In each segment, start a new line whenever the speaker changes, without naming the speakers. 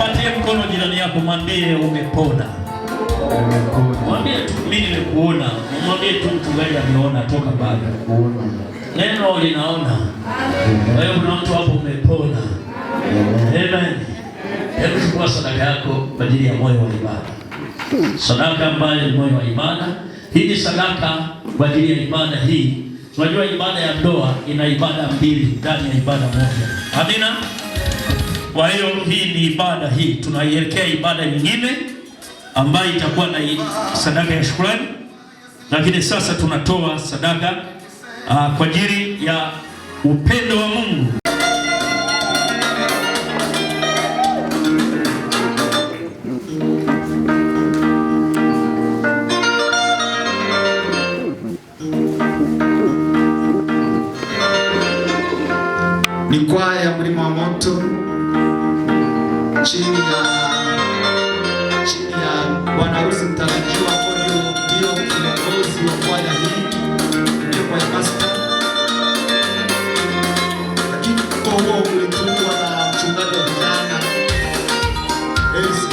Mpatie mkono jirani yako, mwambie umepona. Mwambie tu mimi nimekuona. Mwambie tu mchungaji ameona toka baba. Neno linaona. Wewe kuna mtu hapo umepona. Amen. Hebu chukua sadaka yako kwa ajili ya moyo wa ibada. Sadaka ambayo ni moyo wa ibada. Hii ni sadaka kwa ajili ya ibada hii. Tunajua ibada ya ndoa ina ibada mbili ndani ya ibada moja. Amina. Kwa hiyo hii ni ibada hii. Tunaielekea ibada nyingine ambayo itakuwa na sadaka ya shukrani. Lakini sasa tunatoa sadaka kwa ajili ya upendo wa Mungu.
Ni kwaya ya Mlima wa Moto chini ya Bwana harusi mtarajiwa ndio kiongozi wa kwaya hii, ndio kwaya master. Lakini kwa huo ulitungwa na mchungaji wa vijana Elvis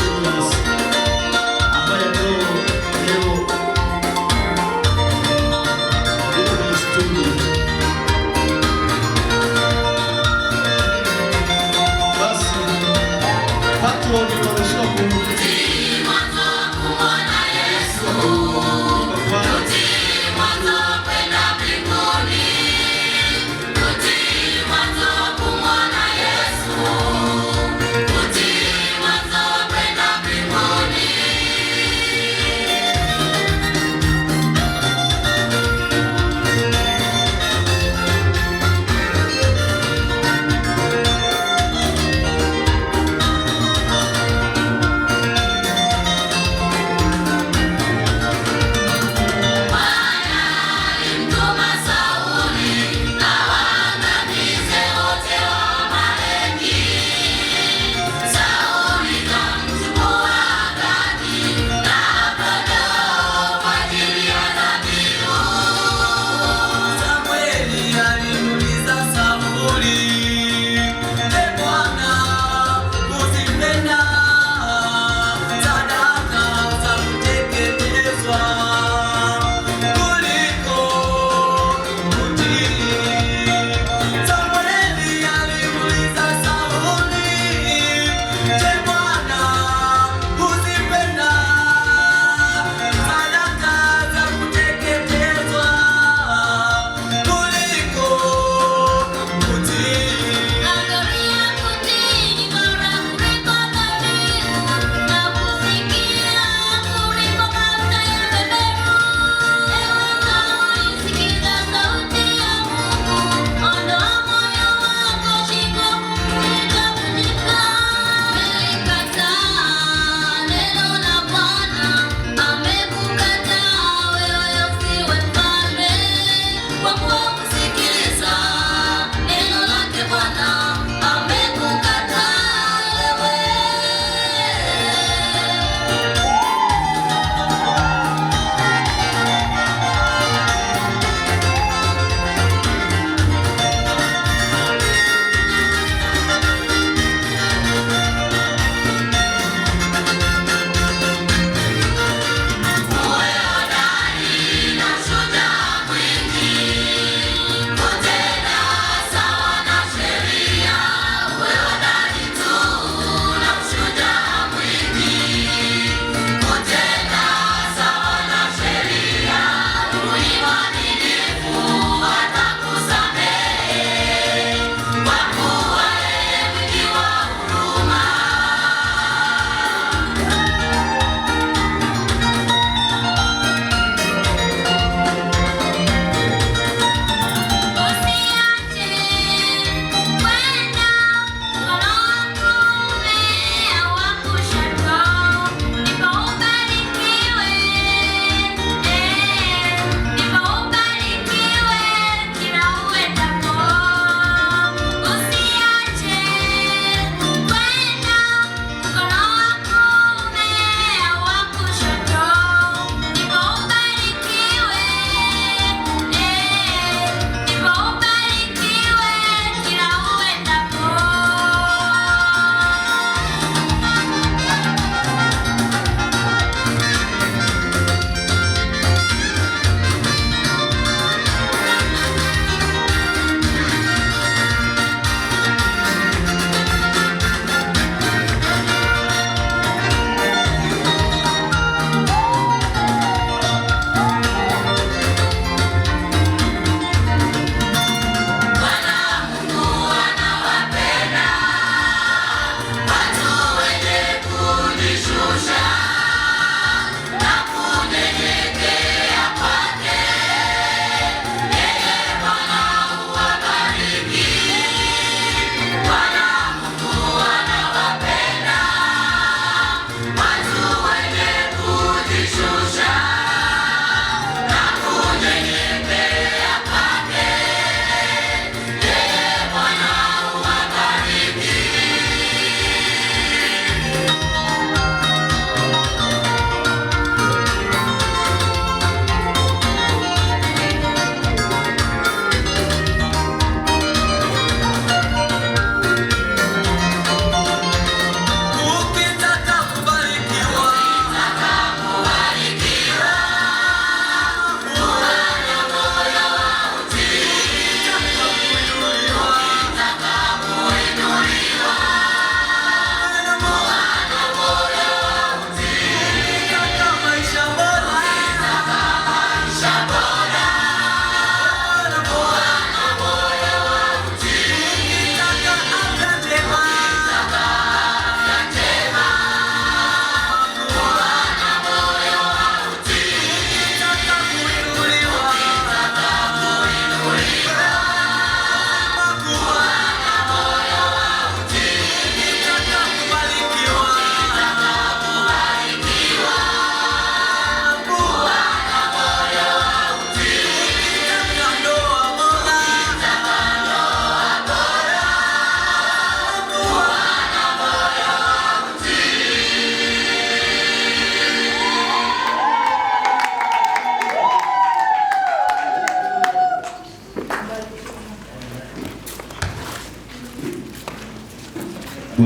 ambaye leo kwenye studio. Basi watu wamekuwa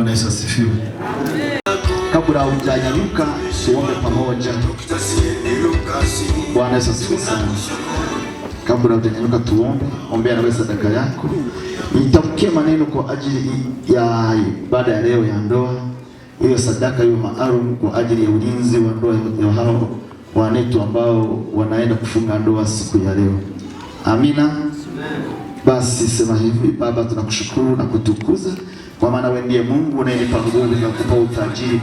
Bwana Yesu asifiwe. Kabla hujanyanyuka tuombe pamoja. Bwana Yesu asifiwe sana. Kabla hujanyanyuka tuombe, ombea na sadaka yako. Nitamkie maneno kwa ajili ya ibada ya leo ya ndoa. Hiyo sadaka hiyo maalum kwa ajili ya ulinzi wa ndoa ya hao wanetu ambao wanaenda kufunga ndoa siku ya leo. Amina. Basi sema hivi: Baba, tunakushukuru na kutukuza kwa maana wewe ndiye Mungu unayenipa nguvu na kukupa utajiri.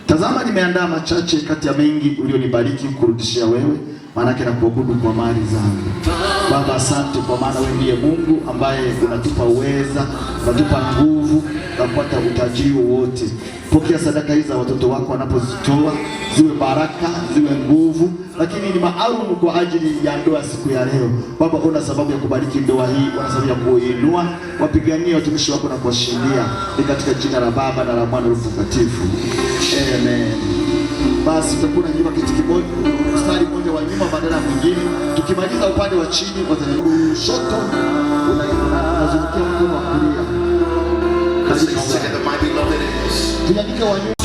Tazama, nimeandaa machache kati ya mengi ulionibariki kurudishia wewe, maana yake na kuabudu kwa mali zangu. Baba, asante kwa maana wewe ndiye Mungu ambaye unatupa uweza, unatupa nguvu na kupata utajiri wote. Pokea sadaka hizi za watoto wako wanapozitoa, ziwe baraka, ziwe nguvu, lakini ni maalum kwa ajili ya ndoa siku ya leo. Baba, una sababu ya kubariki ndoa hii, una sababu ya kuinua, wapigania watumishi wako na kuwashindia. Ni katika jina la Baba na la Mwana na Roho Mtakatifu. Amen. Basi tutakuwa nyuma kiti kimoja, mstari mmoja wa nyuma badala mwingine. Tukimaliza upande wa chini kwa kushoto, unazungukia mkono wa kulia. Tunyanyike wa nyuma.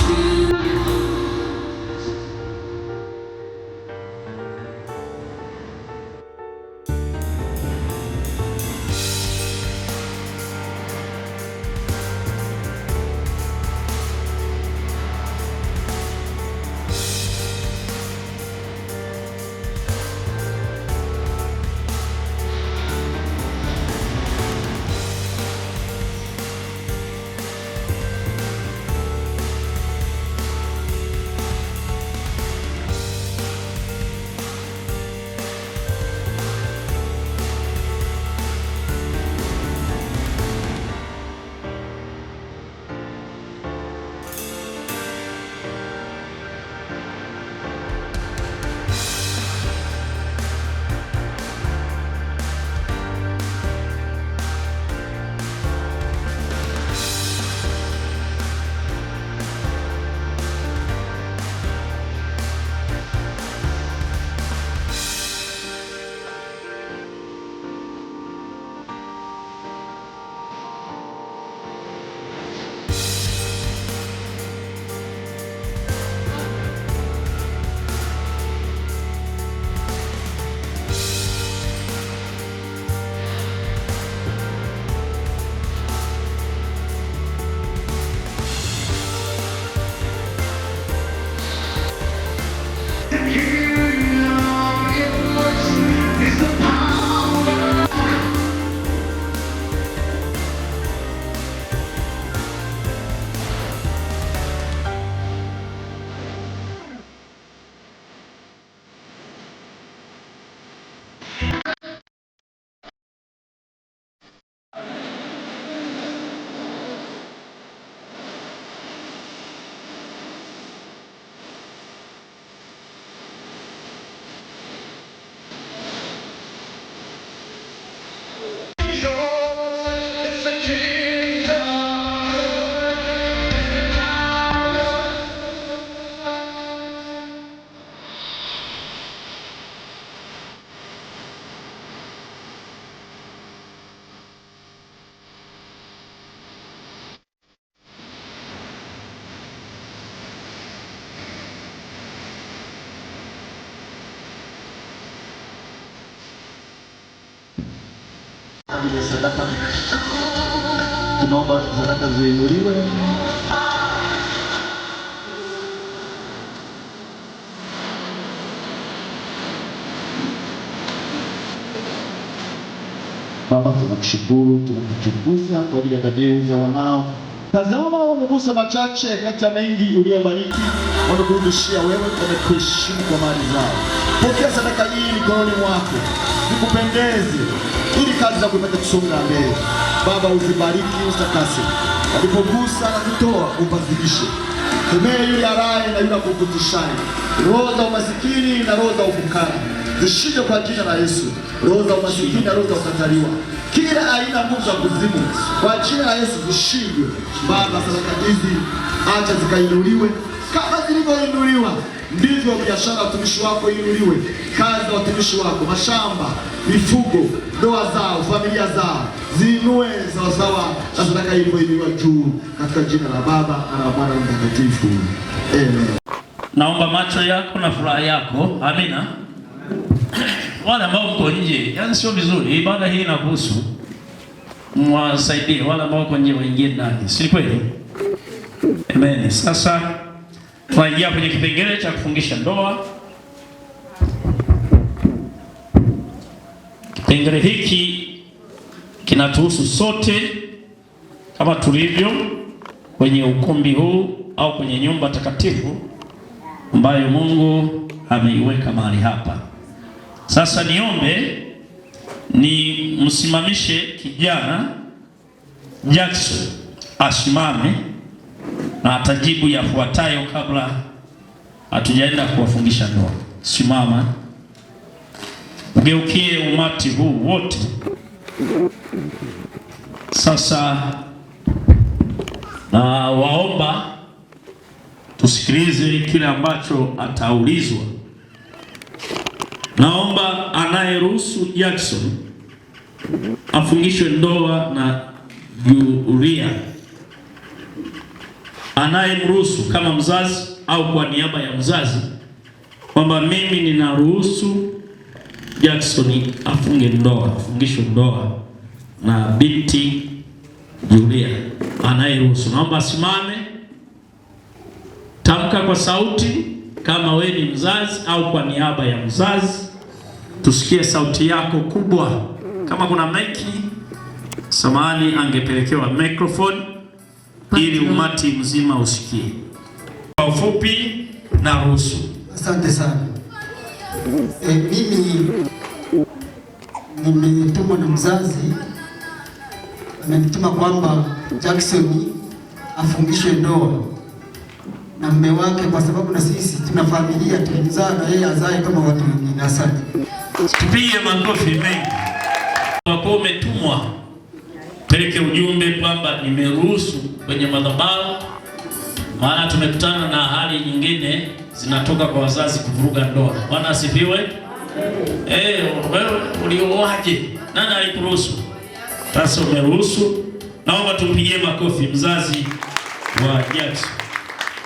Sadaka, tunaomba sadaka ziinuliwe. Baba, tunakushukuru, tunakutukuza kwa ajili ya kadiri ya wanao. Tazama, wamegusa machache kati ya mengi uliyobariki, wanakurudishia wewe, wamekuheshimu kwa mali zao. Pokea sadaka hii mikononi mwako, nikupendeze ili kazi za kupata kusonga mbele. Baba, uzibariki, utakase. Walipogusa na kutoa, upazidishe. Kemea yule araye na yule akukutishaye. Roho za umasikini na roho za ufukara zishinde kwa jina la Yesu. Roho za umasikini na roho za ukataliwa, kila aina nguvu za kuzimu, kwa jina la Yesu zishindwe. Baba, sadaka hizi acha zikainuliwe Kama zilivyoinuliwa ndivyo biashara ya watumishi wako inuliwe, kazi za watumishi wako, mashamba, mifugo, ndoa zao, familia zao ziinue sawasawa na sadaka ilivyoinuliwa juu, katika jina la Baba na la Mwana na Mtakatifu. Amen.
Naomba macho yako na furaha yako. Amina. Wale ambao mko nje, yani sio vizuri. Ibada hii inakuhusu. Mwasaidie wale ambao mko nje waingie ndani. Si kweli? Amen. Sasa tunaingia kwenye kipengele cha kufungisha ndoa. Kipengele hiki kinatuhusu sote kama tulivyo kwenye ukumbi huu au kwenye nyumba takatifu ambayo Mungu ameiweka mahali hapa. Sasa niombe ni msimamishe kijana Jackson asimame na atajibu yafuatayo kabla hatujaenda kuwafungisha ndoa. Simama. Ugeukie umati huu wote. Sasa na waomba tusikilize kile ambacho ataulizwa. Naomba anayeruhusu Jackson afungishwe ndoa na Julia, anayemruhusu kama mzazi au kwa niaba ya mzazi, kwamba mimi ninaruhusu Jackson afungishwe ndoa na binti Julia. Anayeruhusu naomba asimame, tamka kwa sauti kama wewe ni mzazi au kwa niaba ya mzazi. Tusikie sauti yako kubwa. Kama kuna maiki, samahani, angepelekewa microphone ili umati mzima usikie. Kwa ufupi na ruhusu.
Asante sana. Mimi nimetumwa na mzazi, amenituma kwamba Jackson afungishwe ndoa na mume wake, kwa sababu na sisi tuna familia, tulimzaa na yeye azae kama watu wengine. Asante.
Tupige makofi mengi. Kwa umetumwa peleke ujumbe kwamba nimeruhusu kwenye madhabahu, maana tumekutana na hali nyingine zinatoka kwa wazazi kuvuruga ndoa. Bwana asifiwe. Wewe ulioaje? Nani alikuruhusu? Sasa umeruhusu. Naomba tumpigie makofi mzazi wa Jackson.